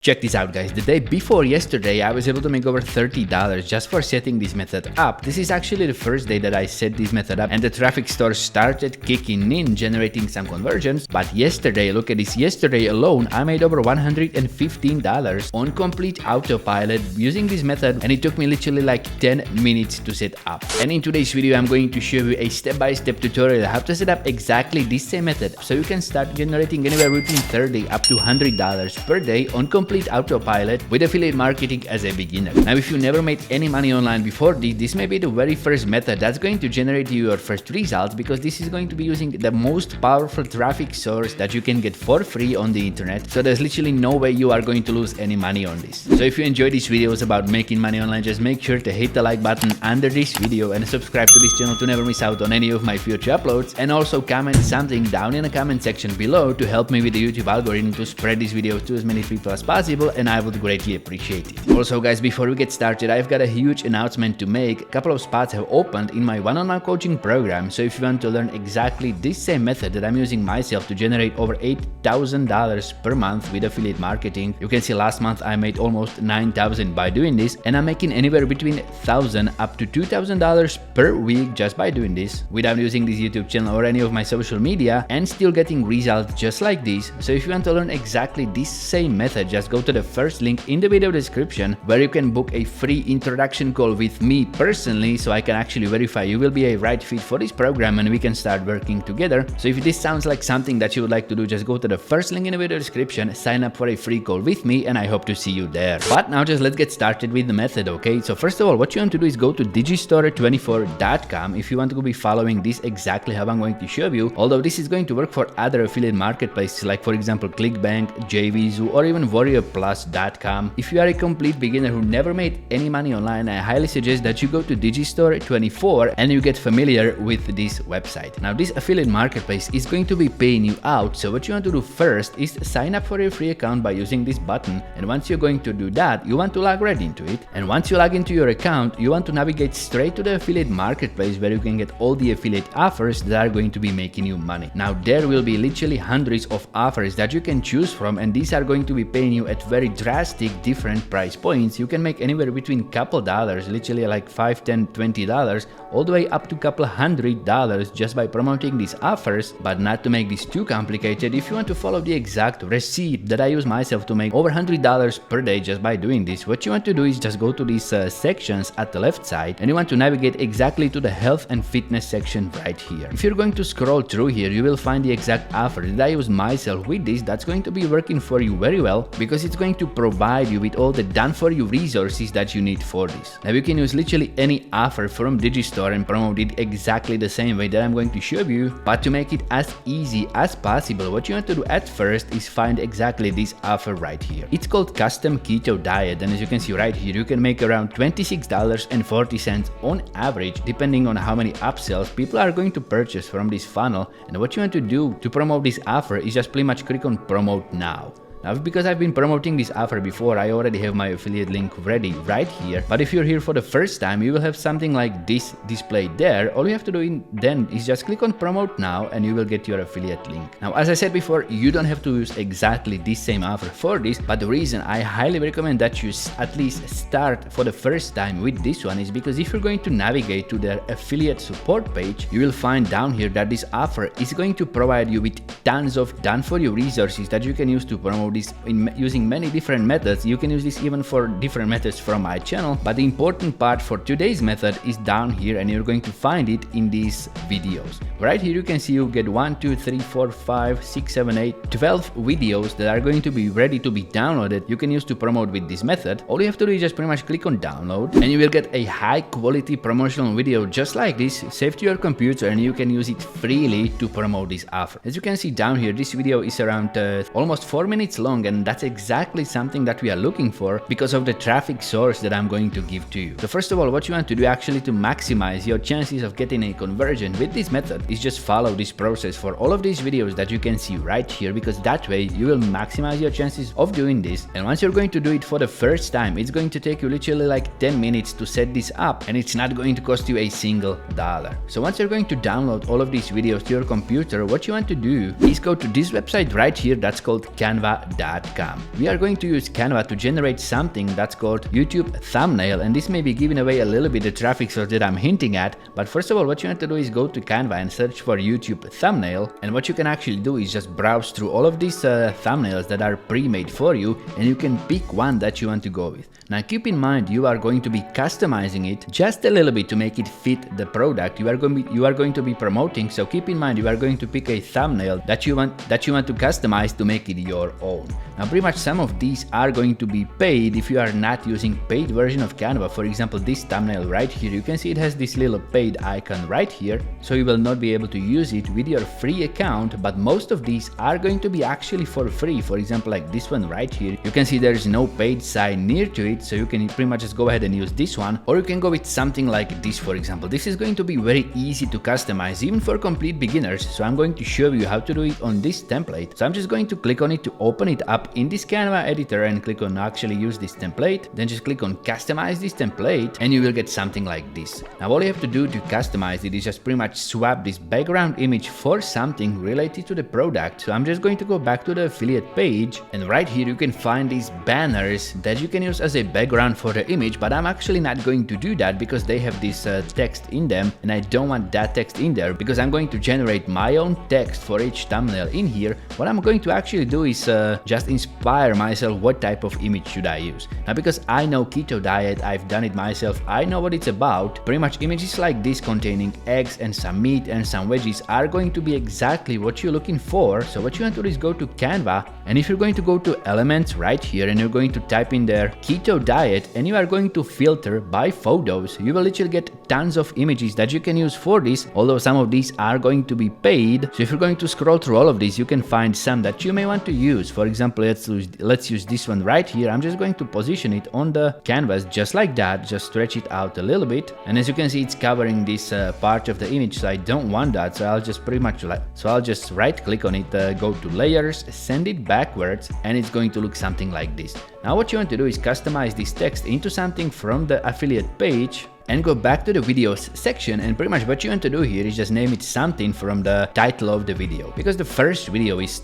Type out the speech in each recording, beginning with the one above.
Check this out, guys. The day before yesterday, I was able to make over $30 just for setting this method up. This is actually the first day that I set this method up and the traffic store started kicking in, generating some conversions. But yesterday, look at this, yesterday alone, I made over $115 on complete autopilot using this method, and it took me literally like 10 minutes to set up. And in today's video, I'm going to show you a step-by-step tutorial how to set up exactly this same method so you can start generating anywhere between $30 up to $100 per day on complete autopilot with affiliate marketing as a beginner. Now, if you never made any money online before this may be the very first method that's going to generate you your first results, because this is going to be using the most powerful traffic source that you can get for free on the internet. So there's literally no way you are going to lose any money on this. So if you enjoy these videos about making money online, just make sure to hit the like button under this video and subscribe to this channel to never miss out on any of my future uploads, and also comment something down in the comment section below to help me with the YouTube algorithm to spread this video to as many people as possible, and I would greatly appreciate it. Also, guys, before we get started, I've got a huge announcement to make. A couple of spots have opened in my one-on-one coaching program, so if you want to learn exactly this same method that I'm using myself to generate over $8,000 per month with affiliate marketing, you can see last month I made almost $9,000 by doing this, and I'm making anywhere between $1,000 up to $2,000 per week just by doing this without using this YouTube channel or any of my social media, and still getting results just like this. So if you want to learn exactly this same method, just go to the first link in the video description where you can book a free introduction call with me personally, so I can actually verify you will be a right fit for this program and we can start working together. So if this sounds like something that you would like to do, just go to the first link in the video description, sign up for a free call with me, and I hope to see you there. But now just let's get started with the method, okay? So first of all, what you want to do is go to digistore24.com if you want to be following this exactly how I'm going to show you, although this is going to work for other affiliate marketplaces like, for example, ClickBank, JVZoo, or even warriorplus.com. If you are a complete beginner who never made any money online, I highly suggest that you go to Digistore24 and you get familiar with this website. Now, this affiliate marketplace is going to be paying you out, so what you want to do first is sign up for a free account by using this button, and once you're going to do that, you want to log right into it, and once you log into your account, you want to navigate straight to the affiliate marketplace where you can get all the affiliate offers that are going to be making you money. Now, there will be literally hundreds of offers that you can choose from, and these are going to be paying you at very drastic different price points. You can make anywhere between couple dollars, literally like $5, $10, $20, all the way up to couple $100 just by promoting these offers. But not to make this too complicated, if you want to follow the exact receipt that I use myself to make over $100 per day just by doing this, what you want to do is just go to these sections at the left side, and you want to navigate exactly to the health and fitness section right here. If you're going to scroll through here, you will find the exact offer that I use myself with this that's going to be working for you very well, because it's going to provide you with all the done-for-you resources that you need for this. Now, you can use literally any offer from Digistore and promote it exactly the same way that I'm going to show you, but to make it as easy as possible, what you want to do at first is find exactly this offer right here. It's called Custom Keto Diet, and as you can see right here, you can make around $26.40 on average, depending on how many upsells people are going to purchase from this funnel. And what you want to do to promote this offer is just pretty much click on Promote Now. Now, because I've been promoting this offer before, I already have my affiliate link ready right here. But if you're here for the first time, you will have something like this displayed there. All you have to do then is just click on Promote Now and you will get your affiliate link. Now, as I said before, you don't have to use exactly this same offer for this, but the reason I highly recommend that you at least start for the first time with this one is because if you're going to navigate to their affiliate support page, you will find down here that this offer is going to provide you with tons of done-for-you resources that you can use to promote this using many different methods. You can use this even for different methods from my channel, but the important part for today's method is down here, and you're going to find it in these videos. Right here you can see you get 1, 2, 3, 4, 5, 6, 7, 8, 12 videos that are going to be ready to be downloaded. You can use to promote with this method. All you have to do is just pretty much click on download, and you will get a high quality promotional video just like this saved to your computer, and you can use it freely to promote this offer. As you can see down here, this video is around almost 4 minutes long, and that's exactly something that we are looking for because of the traffic source that I'm going to give to you. So first of all, what you want to do actually to maximize your chances of getting a conversion with this method is just follow this process for all of these videos that you can see right here, because that way you will maximize your chances of doing this. And once you're going to do it for the first time, it's going to take you literally like 10 minutes to set this up, and it's not going to cost you a single dollar. So once you're going to download all of these videos to your computer, what you want to do is go to this website right here that's called Canva canva.com. We are going to use Canva to generate something that's called YouTube thumbnail, and this may be giving away a little bit the traffic source that I'm hinting at, but first of all, what you want to do is go to Canva and search for YouTube thumbnail, and what you can actually do is just browse through all of these thumbnails that are pre-made for you, and you can pick one that you want to go with. Now keep in mind, you are going to be customizing it just a little bit to make it fit the product you are going to be promoting, so keep in mind you are going to pick a thumbnail that you want to customize to make it your own. Now pretty much some of these are going to be paid if you are not using paid version of Canva. For example, this thumbnail right here, you can see it has this little paid icon right here, so you will not be able to use it with your free account, but most of these are going to be actually for free. For example, like this one right here, you can see there is no paid sign near to it, so you can pretty much just go ahead and use this one, or you can go with something like this. For example, this is going to be very easy to customize even for complete beginners, so I'm going to show you how to do it on this template. So I'm just going to click on it to open it up in this Canva editor and click on actually use this template, then just click on customize this template and you will get something like this. Now all you have to do to customize it is just pretty much swap this background image for something related to the product. So I'm just going to go back to the affiliate page, and right here you can find these banners that you can use as a background for the image, but I'm actually not going to do that because they have this text in them, and I don't want that text in there because I'm going to generate my own text for each thumbnail in here. What I'm going to actually do is just inspire myself what type of image should I use. Now because I know keto diet, I've done it myself, I know what it's about. Pretty much images like this containing eggs and some meat and some veggies are going to be exactly what you're looking for. So what you want to do is go to Canva, and if you're going to go to elements right here and you're going to type in there keto diet and you are going to filter by photos, you will literally get tons of images that you can use for this, although some of these are going to be paid. So if you're going to scroll through all of these, you can find some that you may want to use. For example, let's use this one right here. I'm just going to position it on the canvas just like that, just stretch it out a little bit, and as you can see it's covering this part of the image, so I don't want that. So I'll just pretty much I'll just right click on it, go to layers, send it backwards, and it's going to look something like this. Now what you want to do is customize this text into something from the affiliate page and go back to the videos section, and pretty much what you want to do here is just name it something from the title of the video. Because the first video is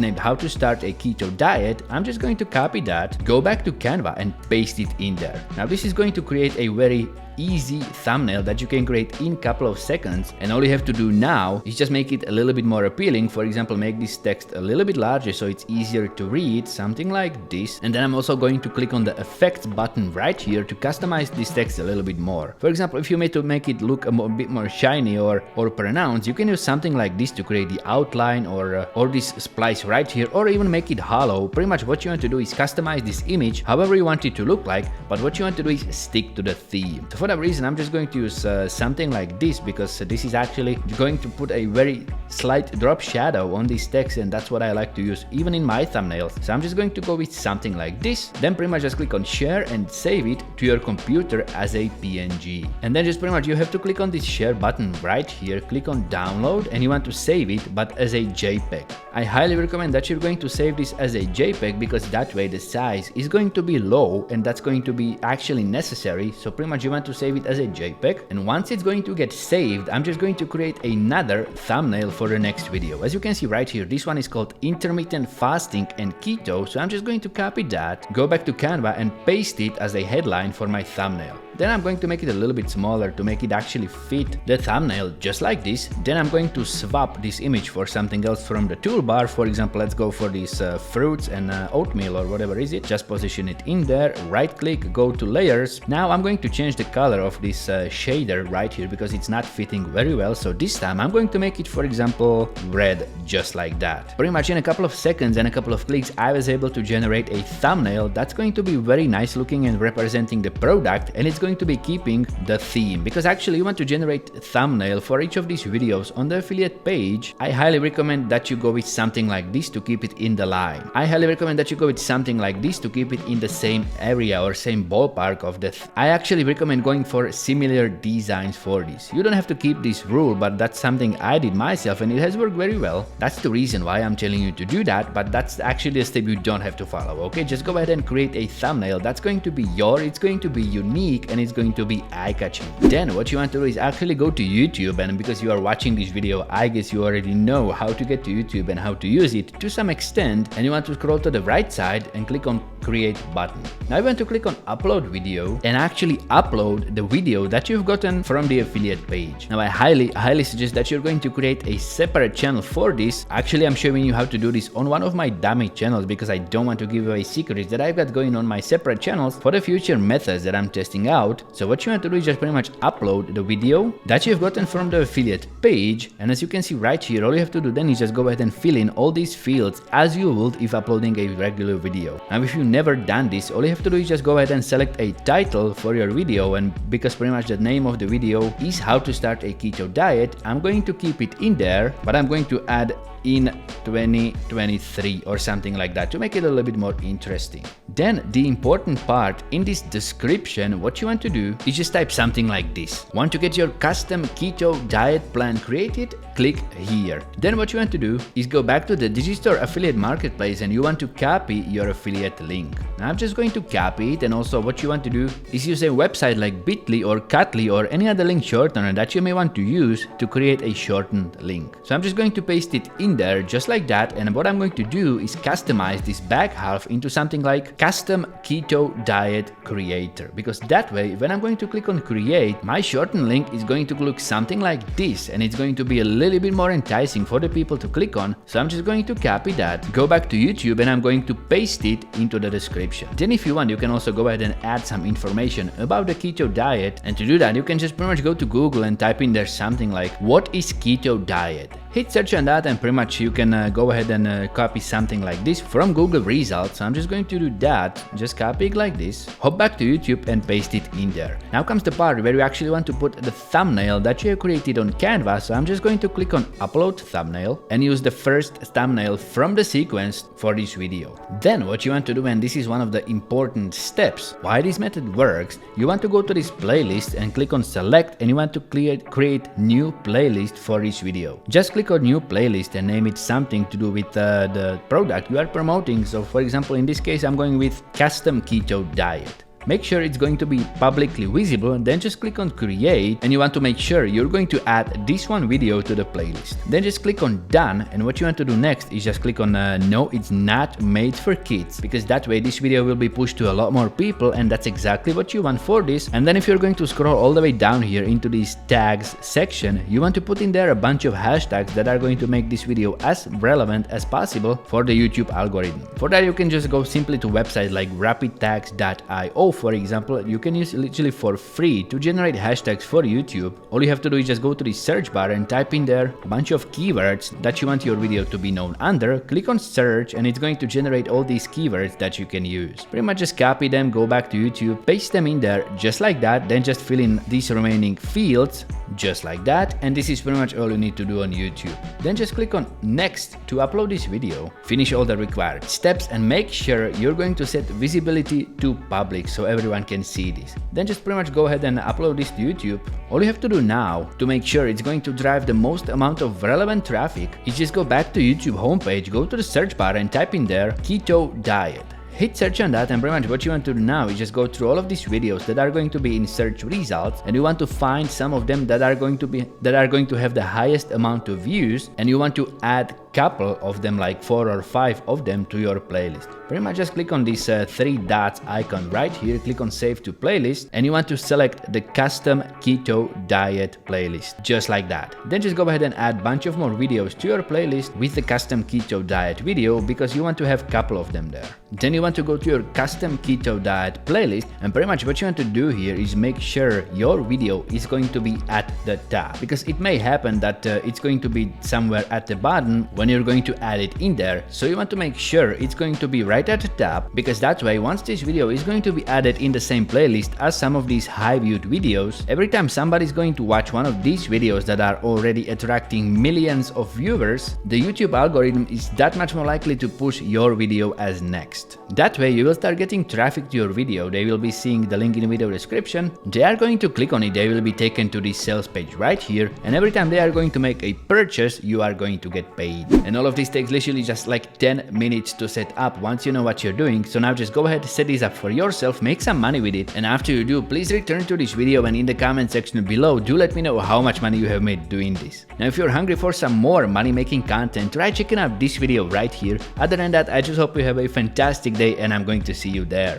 named how to start a keto diet, I'm just going to copy that, go back to Canva and paste it in there. Now this is going to create a very easy thumbnail that you can create in a couple of seconds, and all you have to do now is just make it a little bit more appealing. For example, make this text a little bit larger so it's easier to read, something like this. And then I'm also going to click on the effects button right here to customize this text a little bit more. For example, if you need to make it look a bit more shiny or pronounced, you can use something like this to create the outline, or this splice right here, or even make it hollow. Pretty much what you want to do is customize this image however you want it to look like, but what you want to do is stick to the theme. So for that reason, I'm just going to use something like this, because this is actually going to put a very slight drop shadow on this text, and that's what I like to use even in my thumbnails. So I'm just going to go with something like this, then pretty much just click on share and save it to your computer as a PNG. And then just pretty much you have to click on this share button right here, click on download, and you want to save it but as a JPEG. I highly recommend that you're going to save this as a JPEG, because that way the size is going to be low, and that's going to be actually necessary. So pretty much you want to save it as a JPEG, and once it's going to get saved, I'm just going to create another thumbnail for the next video. As you can see right here, this one is called intermittent fasting and keto, so I'm just going to copy that, go back to Canva and paste it as a headline for my thumbnail. Then I'm going to make it a little bit smaller to make it actually fit the thumbnail, just like this. Then I'm going to swap this image for something else from the toolbar. For example, let's go for these fruits and oatmeal or whatever is it. Just position it in there, right click, go to layers. Now I'm going to change the color of this shader right here because it's not fitting very well. So this time I'm going to make it, for example, red, just like that. Pretty much in a couple of seconds and a couple of clicks, I was able to generate a thumbnail that's going to be very nice looking and representing the product, and it's going to be keeping the theme, because actually you want to generate a thumbnail for each of these videos on the affiliate page. I highly recommend that you go with something like this to keep it in the line. I highly recommend that you go with something like this to keep it in the same area or same ballpark of the I actually recommend going for similar designs for this. You don't have to keep this rule, but that's something I did myself and it has worked very well. That's the reason why I'm telling you to do that, but that's actually a step you don't have to follow. Okay, just go ahead and create a thumbnail that's going to be it's going to be unique, and and it's going to be eye-catching. Then what you want to do is actually go to YouTube, and because you are watching this video, I guess you already know how to get to YouTube and how to use it to some extent, and you want to scroll to the right side and click on create button. Now you want to click on upload video and actually upload the video that you've gotten from the affiliate page. Now I highly suggest that you're going to create a separate channel for this. Actually, I'm showing you how to do this on one of my dummy channels because I don't want to give away secrets that I've got going on my separate channels for the future methods that I'm testing out. So what you want to do is just pretty much upload the video that you've gotten from the affiliate page, and as you can see right here, all you have to do then is just go ahead and fill in all these fields as you would if uploading a regular video. Now if you've never done this, all you have to do is just go ahead and select a title for your video, and because pretty much the name of the video is how to start a keto diet, I'm going to keep it in there, but I'm going to add in 2023 or something like that to make it a little bit more interesting. Then the important part in this description, what you want to do is just type something like this. Want to get your custom keto diet plan created? Click here. Then what you want to do is go back to the Digistore affiliate marketplace and you want to copy your affiliate link. Now I'm just going to copy it, and also what you want to do is use a website like Bitly or Cutly or any other link shortener that you may want to use to create a shortened link. So I'm just going to paste it in there just like that, and what I'm going to do is customize this back half into something like custom keto diet creator, because that way when I'm going to click on create, my shortened link is going to look something like this, and it's going to be a little bit more enticing for the people to click on. So I'm just going to copy that, go back to YouTube, and I'm going to paste it into the description. Then if you want, you can also go ahead and add some information about the keto diet, and to do that you can just pretty much go to Google and type in there something like what is keto diet. Hit search on that, and pretty much you can go ahead and copy something like this from Google results. So I'm just going to do that, just copy it like this, hop back to YouTube and paste it in there. Now comes the part where you actually want to put the thumbnail that you have created on Canva. So I'm just going to click on upload thumbnail and use the first thumbnail from the sequence for this video. Then what you want to do, and this is one of the important steps why this method works, you want to go to this playlist and click on select, and you want to create new playlist for each video. Just click on new playlist and name it something to do with the product you are promoting. So for example, in this case, I'm going with custom keto diet. Make sure it's going to be publicly visible, and then just click on create, and you want to make sure you're going to add this one video to the playlist. Then just click on done, and what you want to do next is just click on no, it's not made for kids, because that way this video will be pushed to a lot more people, and that's exactly what you want for this. And then if you're going to scroll all the way down here into this tags section, you want to put in there a bunch of hashtags that are going to make this video as relevant as possible for the YouTube algorithm. For that you can just go simply to websites like rapidtags.io. For example, you can use literally for free to generate hashtags for YouTube. All you have to do is just go to the search bar and type in there a bunch of keywords that you want your video to be known under. Click on search, and it's going to generate all these keywords that you can use. Pretty much just copy them, go back to YouTube, paste them in there just like that, then just fill in these remaining fields just like that, and this is pretty much all you need to do on YouTube. Then just click on next to upload this video, finish all the required steps, and make sure you're going to set visibility to public so everyone can see this. Then just pretty much go ahead and upload this to YouTube. All you have to do now to make sure it's going to drive the most amount of relevant traffic is just go back to YouTube homepage, go to the search bar and type in there keto diet. Hit search on that, and pretty much what you want to do now is just go through all of these videos that are going to be in search results, and you want to find some of them that are going to have the highest amount of views, and you want to add couple of them, like 4 or 5 of them, to your playlist. Pretty much just click on this 3 dots icon right here, click on save to playlist, and you want to select the custom keto diet playlist just like that. Then just go ahead and add a bunch of more videos to your playlist with the custom keto diet video, because you want to have a couple of them there. Then you want to go to your custom keto diet playlist, and pretty much what you want to do here is make sure your video is going to be at the top, because it may happen that it's going to be somewhere at the bottom when you're going to add it in there. So you want to make sure it's going to be right at the top, because that way once this video is going to be added in the same playlist as some of these high viewed videos, every time somebody's going to watch one of these videos that are already attracting millions of viewers, the YouTube algorithm is that much more likely to push your video as next. That way you will start getting traffic to your video, they will be seeing the link in the video description, they are going to click on it, they will be taken to this sales page right here, and every time they are going to make a purchase, you are going to get paid. And all of this takes literally just like 10 minutes to set up once you know what you're doing. So now just go ahead, set this up for yourself, make some money with it, and after you do, please return to this video and in the comment section below, do let me know how much money you have made doing this. Now if you're hungry for some more money making content, try checking out this video right here. Other than that, I just hope you have a fantastic day and I'm going to see you there.